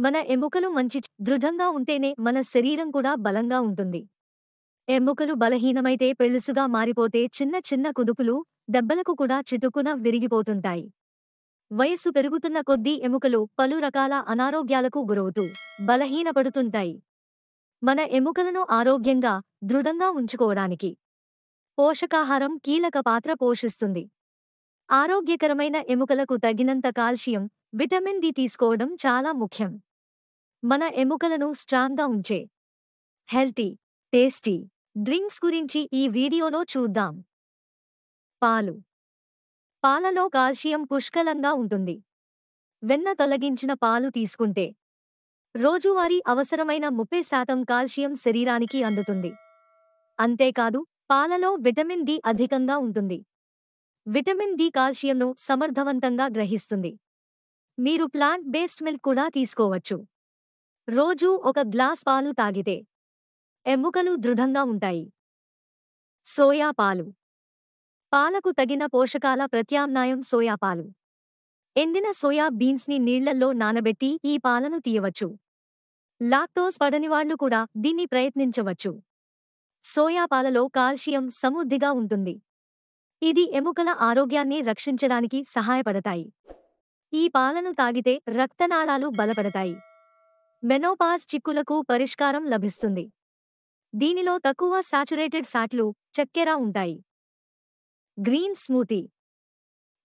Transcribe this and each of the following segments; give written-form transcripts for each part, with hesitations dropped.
మన ఎముకలు దృఢంగా ఉంటేనే మన శరీరం కూడా బలంగా ఉంటుంది. ఎముకలు బలహీనమైతే పెళుసుగా మారిపోతే చిన్న చిన్న కుదుపులు, దెబ్బలకు కూడా చిటుకున విరిగిపోతుంటాయి. వయస్సు పెరుగుతున్న కొద్దీ ఎముకలు పలు రకాల అనారోగ్యాలకు గురవుతూ బలహీనపడుతుంటాయి. మన ఎముకలను ఆరోగ్యంగా, దృఢంగా ఉంచుకోవడానికి పోషకాహారం కీలక పాత్ర పోషిస్తుంది. ఆరోగ్యకరమైన ఎముకలకు తగినంత కాల్షియం, విటమిన్ డి తీసుకోవడం చాలా ముఖ్యం. మన ఎముకలను స్ట్రాంగ్గా ఉంచే హెల్తీ, టేస్టీ డ్రింక్స్ గురించి ఈ వీడియోలో చూద్దాం. పాలు. పాలలో కాల్షియం పుష్కలంగా ఉంటుంది. వెన్న తొలగించిన పాలు తీసుకుంటే రోజువారీ అవసరమైన 30% కాల్షియం శరీరానికి అందుతుంది. అంతేకాదు, పాలలో విటమిన్ డి అధికంగా ఉంటుంది. విటమిన్ డి కాల్షియంను సమర్థవంతంగా గ్రహిస్తుంది. మీరు ప్లాంట్ బేస్డ్ మిల్క్ కూడా తీసుకోవచ్చు. రోజూ ఒక గ్లాస్ పాలు తాగితే ఎముకలు దృఢంగా ఉంటాయి. సోయా పాలు. పాలకు తగిన పోషకాల ప్రత్యామ్నాయం సోయా పాలు. ఎండిన సోయా బీన్స్ని నీళ్లల్లో నానబెట్టి ఈ పాలను తీయవచ్చు. లాక్టోస్ పడనివాళ్లు కూడా దీన్ని ప్రయత్నించవచ్చు. సోయా పాలలో కాల్షియం సమృద్ధిగా ఉంటుంది. ఇది ఎముకల ఆరోగ్యాన్ని రక్షించడానికి సహాయపడతాయి. ఈ పాలను తాగితే రక్తనాళాలు బలపడతాయి. మెనోపాజ్ చిక్కులకు పరిష్కారం లభిస్తుంది. దీనిలో తక్కువ సాచురేటెడ్ ఫ్యాట్లు, చక్కెర ఉంటాయి. Green smoothie.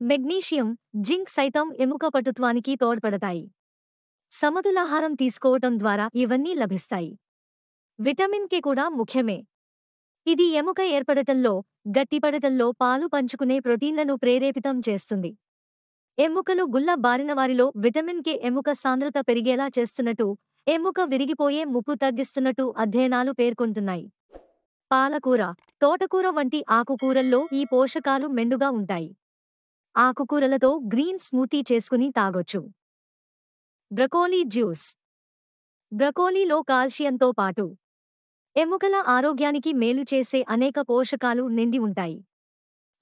మెగ్నీషియం, జింక్ సైతం ఎముక పటుత్వానికి తోడ్పడతాయి. సమతులాహారం తీసుకోవటం ద్వారా ఇవన్నీ లభిస్తాయి. విటమిన్ కె కూడా ముఖ్యమే. ఇది ఎముక ఏర్పడటంలో, గట్టిపడటంలో పాలు పంచుకునే ప్రోటీన్లను ప్రేరేపితం చేస్తుంది. ఎముకలు గుల్ల బారినవారిలో విటమిన్ కె ఎముక సాంద్రత పెరిగేలా చేస్తున్నట్టు, ఎముక విరిగిపోయే ముప్పు తగ్గిస్తున్నట్టు అధ్యయనాలు పేర్కొంటున్నాయి. పాలకూర, తోటకూర వంటి ఆకుకూరల్లో ఈ పోషకాలు మెండుగా ఉంటాయి. ఆకుకూరలతో గ్రీన్ స్మూతీ చేసుకుని తాగొచ్చు. Broccoli juice. బ్రకోలీలో కాల్షియంతో పాటు ఎముకల ఆరోగ్యానికి మేలు చేసే అనేక పోషకాలు నిండి ఉంటాయి.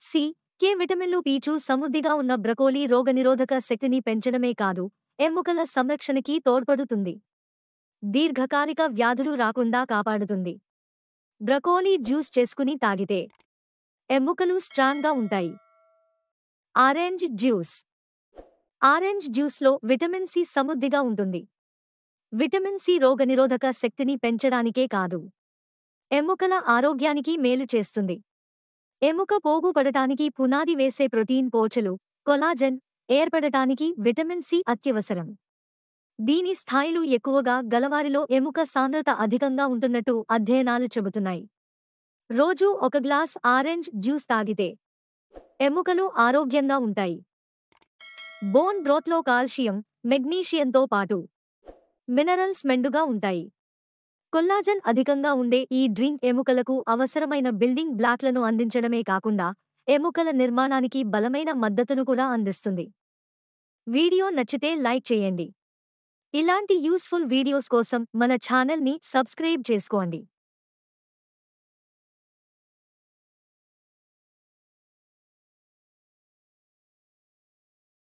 సి, కె విటమిన్లు, పీచు సమృద్ధిగా ఉన్న బ్రకోలీ రోగనిరోధక శక్తిని పెంచడమే కాదు, ఎముకల సంరక్షణకి తోడ్పడుతుంది. దీర్ఘకాలిక వ్యాధులు రాకుండా కాపాడుతుంది. బ్రకోలీ జ్యూస్ చేసుకుని తాగితే ఎముకలు స్ట్రాంగ్గా ఉంటాయి. Orange juice. ఆరెంజ్ జ్యూస్లో విటమిన్ సి సమృద్ధిగా ఉంటుంది. విటమిన్ సి రోగనిరోధక శక్తిని పెంచడానికే కాదు, ఎముకల ఆరోగ్యానికి మేలు చేస్తుంది. ఎముక పోగు పడటానికి పునాది వేసే ప్రోటీన్ పోచలు, కొలాజెన్ ఏర్పడటానికి విటమిన్ సి అత్యవసరం. దీని స్థాయిలు ఎక్కువగా గలవారిలో ఎముక సాంద్రత అధికంగా ఉంటున్నట్టు అధ్యయనాలు చెబుతున్నాయి. రోజూ ఒక గ్లాస్ ఆరెంజ్ జ్యూస్ తాగితే ఎముకలు ఆరోగ్యంగా ఉంటాయి. బోన్ బ్రోత్లో కాల్షియం, మెగ్నీషియంతో పాటు మినరల్స్ మెండుగా ఉంటాయి. కొల్లాజెన్ అధికంగా ఉండే ఈ డ్రింక్ ఎముకలకు అవసరమైన బిల్డింగ్ బ్లాక్లను అందించడమే కాకుండా, ఎముకల నిర్మాణానికి బలమైన మద్దతును కూడా అందిస్తుంది. వీడియో నచ్చితే లైక్ చేయండి. ఇలాంటి యూస్ఫుల్ వీడియోస్ కోసం మన ఛానల్ని సబ్స్క్రైబ్ చేసుకోండి.